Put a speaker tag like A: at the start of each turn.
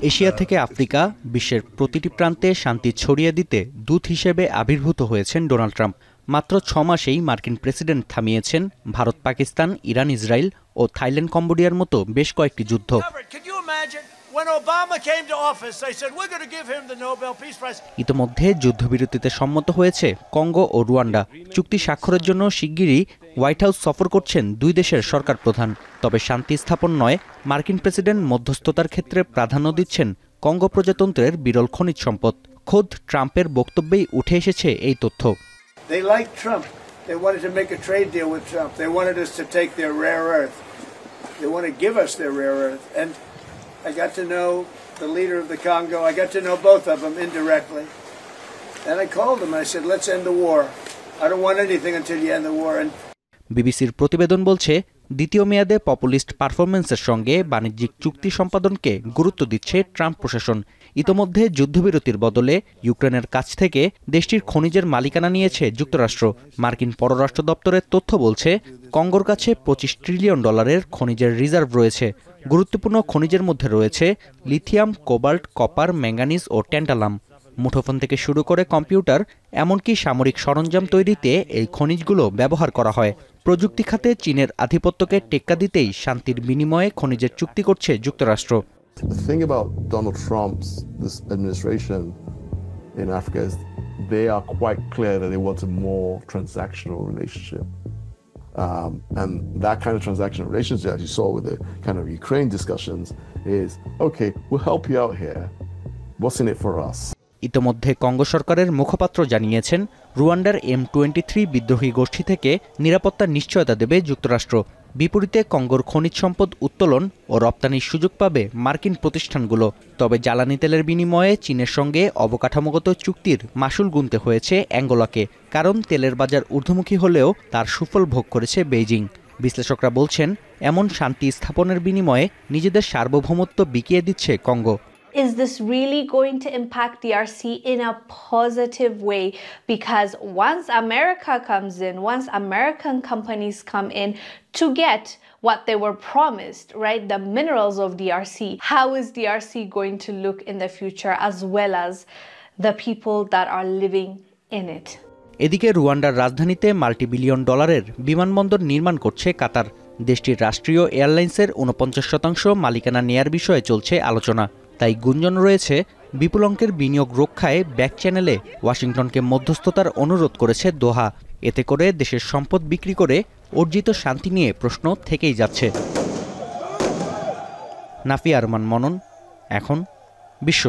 A: Asia থেকে Africa, বিশ্বের প্রতিটি প্রান্তে শান্তি ছড়িয়ে দিতে দূত হিসেবে আবির্ভূত হয়েছেন ডোনাল্ড ট্রাম্প। মাত্র 6 মাসেই মার্কিন প্রেসিডেন্ট থামিয়েছেন ভারত, পাকিস্তান, ইরান, ইসরায়েল ও থাইল্যান্ড, কম্বোডিয়ার মতো বেশ কয়েকটি যুদ্ধ। ইতোমধ্যে যুদ্ধবিরতিতে সম্মত হয়েছে কঙ্গো ও রুয়ান্ডা। চুক্তি স্বাক্ষরের জন্য শিগগিরই হোয়াইট হাউস সফর করছেন দুই দেশের সরকার প্রধান। তবে শান্তি স্থাপন নয়, মার্কিন প্রেসিডেন্ট মধ্যস্থতার ক্ষেত্রে প্রাধান্য দিচ্ছেন কঙ্গো প্রজাতন্ত্রের বিরল খনিজ সম্পদ। খোদ ট্রাম্পের বক্তব্যেই উঠে এসেছে এই তথ্য।
B: They liked Trump. They wanted to make a trade deal with Trump. They wanted us to take their rare earth. They want to give us their rare earth. And I got to know the leader of the Congo. I got to know both of them indirectly. And I called them. I said, let's end the war. I don't want anything until you end the war. And
A: বিবিসির প্রতিবেদন বলছে, দ্বিতীয় মেয়াদে populist পারফরমেন্সের সঙ্গে বাণিজ্যিক চুক্তি সম্পাদনকে গুরুত্ব দিচ্ছে ট্রাম্প প্রশাসন। ইতোমধ্যে যুদ্ধবিরতির বদলে ইউক্রেনের কাছ থেকে দেশটির খনিজের মালিকানা নিয়েছে যুক্তরাষ্ট্র। মার্কিন পররাষ্ট্র দপ্তরের তথ্য বলছে, কঙ্গোর কাছে $25 ট্রিলিয়ন খনিজের রিজার্ভ রয়েছে। গুরুত্বপূর্ণ খনিজের মধ্যে রয়েছে লিথিয়াম, কোবাল্ট, কপার, ম্যাঙ্গানিজ ও ট্যান্টালাম। মুঠোফোন থেকে শুরু করে কম্পিউটার, এমনকি সামরিক সরঞ্জাম তৈরিতে এই খনিজগুলো ব্যবহার করা হয়। প্রযুক্তি খাতে চীনের আধিপত্যকে টেক্কা দিতেই শান্তির বিনিময়ে খনিজের চুক্তি করছে যুক্তরাষ্ট্র।
C: The thing about Donald Trump's this administration in Africa is they are quite clear that they want a more transactional relationship. And that kind of transactional relationship, as you saw with the kind of Ukraine discussions, is, okay, we'll help you out here. What's in it for us?
A: ইতোমধ্যে Congo সরকারের মুখপাত্র জানিয়েছেন, রুয়ান্ডার M23 বিদ্রোহী গোষ্ঠী থেকে নিরাপত্তার নিশ্চয়তা দেবে যুক্তরাষ্ট্র। বিপরীতে কঙ্গোর খনিজ সম্পদ উত্তোলন ও রপ্তানির সুযোগ পাবে মার্কিন প্রতিষ্ঠানগুলো। তবে জ্বালানি তেলের বিনিময়ে চীনের সঙ্গে অবকাঠামোগত চুক্তির মাসুল গুনতে হয়েছে অ্যাঙ্গোলাকে, কারণ তেলের বাজার ঊর্ধ্বমুখী হলেও তার সুফল ভোগ করেছে বেইজিং। বিশ্লেষকরা বলছেন, এমন শান্তি স্থাপনের বিনিময়ে নিজেদের সার্বভৌমত্ব বিকিয়ে দিচ্ছে Congo.
D: Is this really going to impact DRC in a positive way? Because once America comes in, once American companies come in to get what they were promised, right, the minerals of DRC, how is DRC going to look in the future, as well as the people that are living in it?
A: এদিকে রুয়ান্ডার রাজধানীতে $multi-billion বিমানবন্দর নির্মাণ করছে কাতার। দেশটির রাষ্ট্রীয় এয়ারলাইন্সের 49% মালিকানা নেয়ার বিষয়ে চলছে আলোচনা। তাই গুঞ্জন রয়েছে, বিপুল অঙ্কের বিনিয়োগ রক্ষায় ব্যাক চ্যানেলে ওয়াশিংটনকে মধ্যস্থতার অনুরোধ করেছে দোহা। এতে করে দেশের সম্পদ বিক্রি করে অর্জিত শান্তি নিয়ে প্রশ্ন থেকেই যাচ্ছে। নাফি আরমান মনন, এখন বিশ্ব।